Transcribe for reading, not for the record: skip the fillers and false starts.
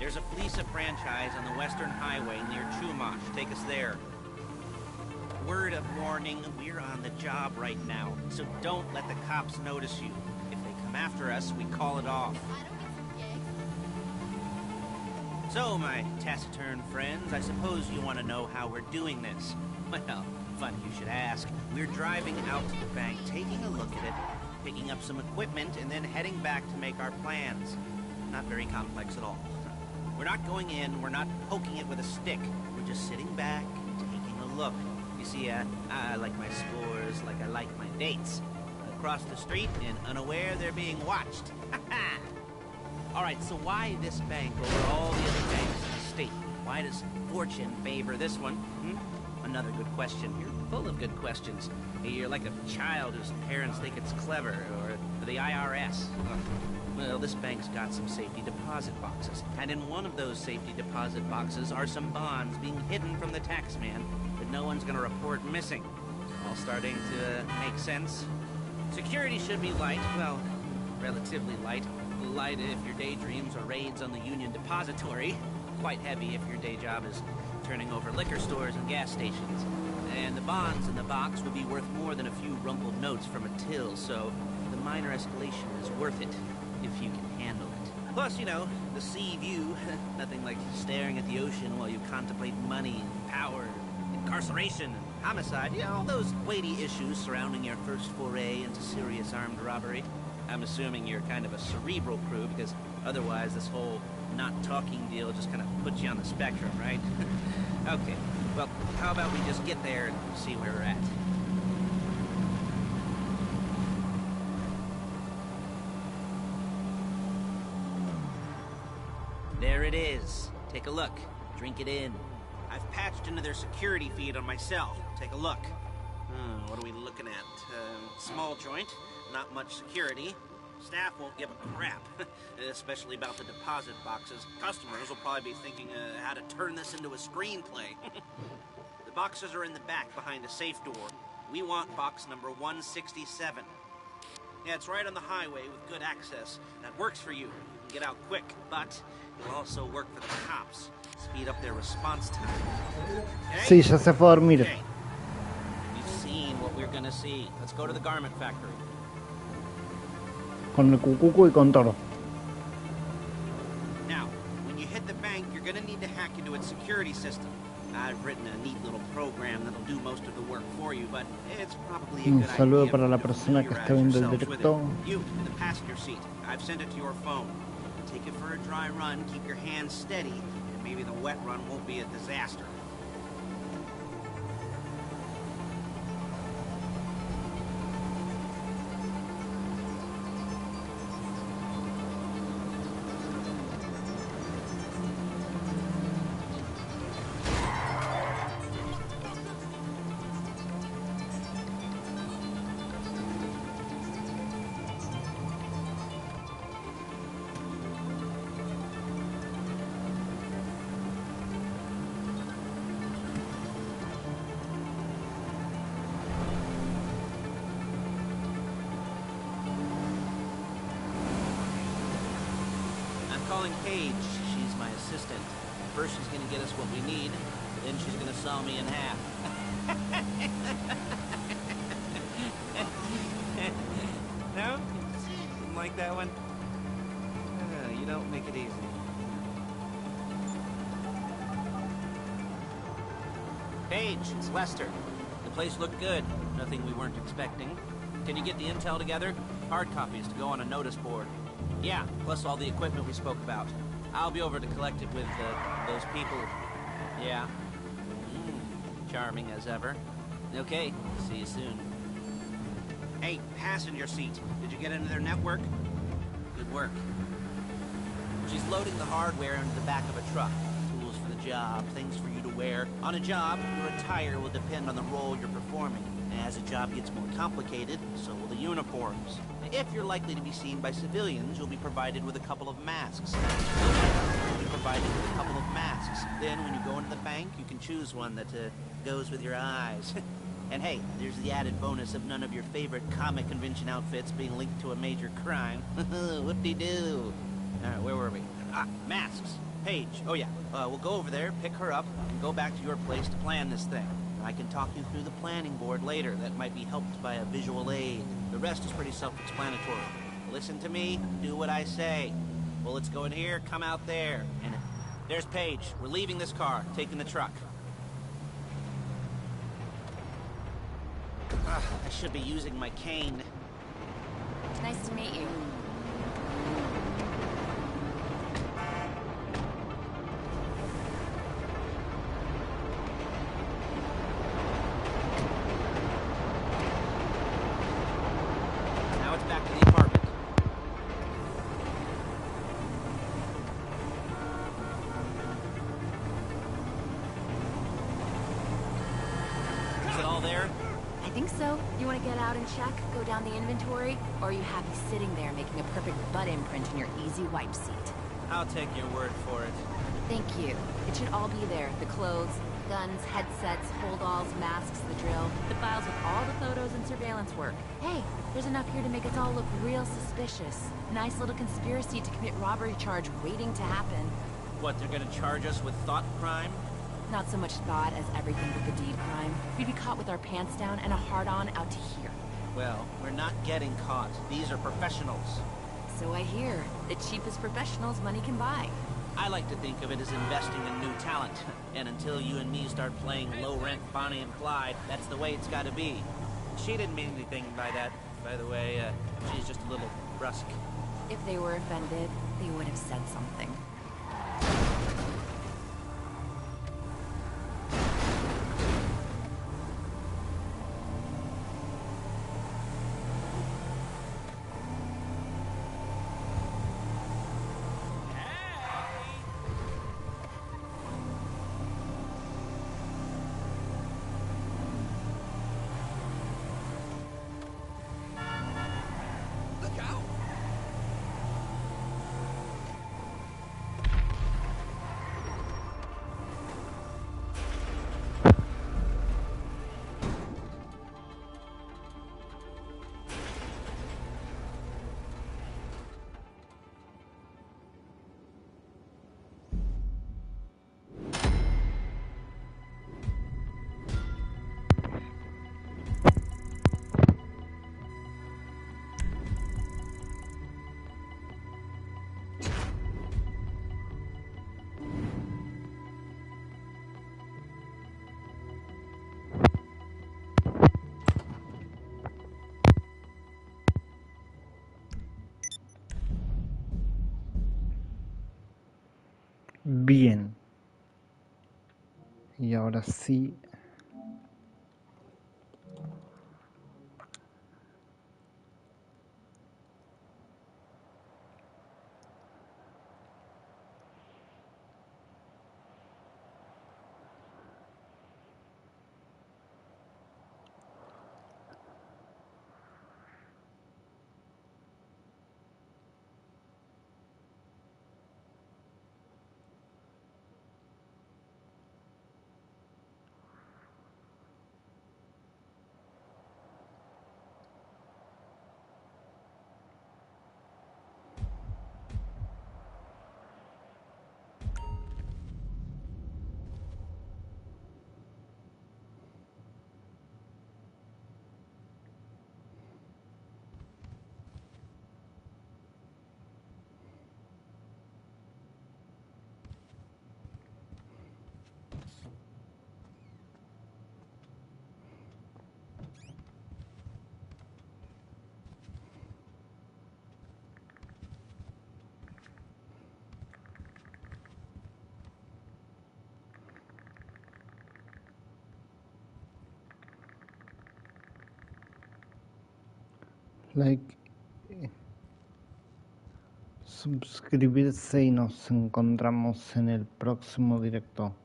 There's a Fleece franchise on the Western Highway near Chumash. Take us there. Word of warning, we're on the job right now, so don't let the cops notice you. If they come after us, we call it off. So, my taciturn friends, I suppose you want to know how we're doing this. Well, funny you should ask. We're driving out to the bank, taking a look at it, picking up some equipment, and then heading back to make our plans. Not very complex at all. We're not going in, we're not poking it with a stick. We're just sitting back, taking a look. You see, I like my scores like I like my dates. Across the street and unaware they're being watched. Alright, so why this bank over all the other banks in the state? Why does fortune favor this one? Another good question. You're full of good questions. You're like a child whose parents think it's clever, or the IRS. Well, this bank's got some safety deposit boxes, and in one of those safety deposit boxes are some bonds being hidden from the tax man that no one's gonna report missing. All starting to make sense. Security should be light, well, relatively light. Light if your daydreams are raids on the Union Depository. Quite heavy if your day job is turning over liquor stores and gas stations. And the bonds in the box will be worth more than a few rumpled notes from a till, so the minor escalation is worth it, if you can handle it. Plus, you know, the sea view, nothing like staring at the ocean while you contemplate money, power, incarceration, and homicide. You know, all those weighty issues surrounding your first foray into serious armed robbery. I'm assuming you're kind of a cerebral crew, because otherwise this whole not talking deal just kind of puts you on the spectrum, right? Okay, well, how about we just get there and see where we're at? There it is. Take a look. Drink it in. I've patched into their security feed on myself. Take a look. What are we looking at? Small joint. Not much security. Staff won't give a crap, especially about the deposit boxes. Customers will probably be thinking how to turn this into a screenplay. The boxes are in the back behind a safe door. We want box number 167. Yeah, it's right on the highway with good access. That works for you. You can get out quick, but it'll also work for the cops. Speed up their response time. Okay? Sí, ya se fue a dormir. Okay. We've seen what we're gonna see. Let's go to the garment factory. Con el cucuco y con Toro. Now, when you hit the bank, you're gonna need to hack into its security system. I've written a neat little program that'll do most of the work for you, but it's probably a good Un saludo idea para la to persona que está familiarize viendo el yourselves with directo. it. You, in the passenger seat. I've sent it to your phone. Take it for a dry run, keep your hands steady, and maybe the wet run won't be a disaster. Calling Paige. She's my assistant. First she's gonna get us what we need, then she's gonna saw me in half. No? Didn't like that one? You don't make it easy. Paige, it's Lester. The place looked good. Nothing we weren't expecting. Can you get the intel together? Hard copies to go on a notice board. Yeah, plus all the equipment we spoke about. I'll be over to collect it with those people. Yeah. Charming as ever. Okay, see you soon. Hey, passenger seat. Did you get into their network? Good work. She's loading the hardware into the back of a truck. Tools for the job, things for you to wear. On a job, your attire will depend on the role you're performing. As the job gets more complicated, so will the uniforms. If you're likely to be seen by civilians, you'll be provided with a couple of masks. Then when you go into the bank, you can choose one that goes with your eyes. And hey, there's the added bonus of none of your favorite comic convention outfits being linked to a major crime. Whoop-de-doo. Alright, where were we? Masks. Paige. Oh, yeah. We'll go over there, pick her up, and go back to your place to plan this thing. I can talk you through the planning board later. That might be helped by a visual aid. The rest is pretty self-explanatory. Listen to me, do what I say. Bullets go in here, come out there. And there's Paige. We're leaving this car, taking the truck. I should be using my cane. Nice to meet you. Now it's back to the apartment. Is it all there? I think so. You want to get out and check, go down the inventory, or are you happy sitting there making a perfect butt imprint in your easy wipe seat? I'll take your word for it. Thank you. It should all be there. The clothes, guns, headsets, holdalls, masks, the drill, the files with all the photos and surveillance work. Hey, there's enough here to make us all look real suspicious. Nice little conspiracy to commit robbery charge waiting to happen. What, they're gonna charge us with thought crime? Not so much thought as everything but the deed crime. We'd be caught with our pants down and a hard-on out to here. Well, we're not getting caught. These are professionals. So I hear. The cheapest professionals money can buy. I like to think of it as investing in new talent. And until you and me start playing low-rent Bonnie and Clyde, that's the way it's gotta be. She didn't mean anything by that, by the way. She's just a little brusque. If they were offended, they would have said something. Bien. Y ahora sí. Like, suscribirse y nos encontramos en el próximo directo.